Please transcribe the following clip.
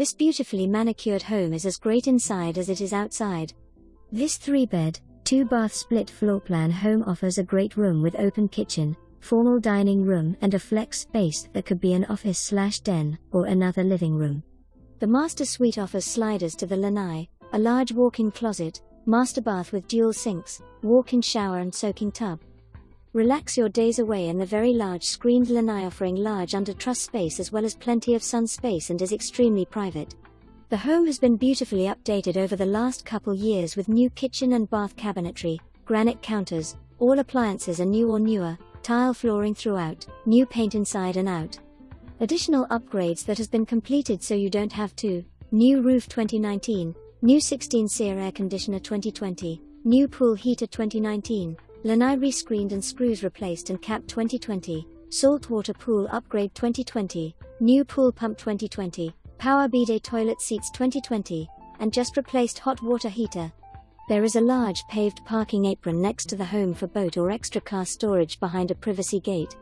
This beautifully manicured home is as great inside as it is outside. This 3-bed, 2-bath split floor plan home offers a great room with open kitchen, formal dining room and a flex space that could be an office/den, or another living room. The master suite offers sliders to the lanai, a large walk-in closet, master bath with dual sinks, walk-in shower and soaking tub. Relax your days away in the very large screened lanai, offering large under-truss space as well as plenty of sun space, and is extremely private. The home has been beautifully updated over the last couple years with new kitchen and bath cabinetry, granite counters, all appliances are new or newer, tile flooring throughout, new paint inside and out. Additional upgrades that has been completed so you don't have to: new roof 2019, new 16 seer air conditioner 2020, new pool heater 2019, lanai rescreened and screws replaced and capped 2020, saltwater pool upgrade 2020, new pool pump 2020, power bidet toilet seats 2020, and just replaced hot water heater. There is a large paved parking apron next to the home for boat or extra car storage behind a privacy gate.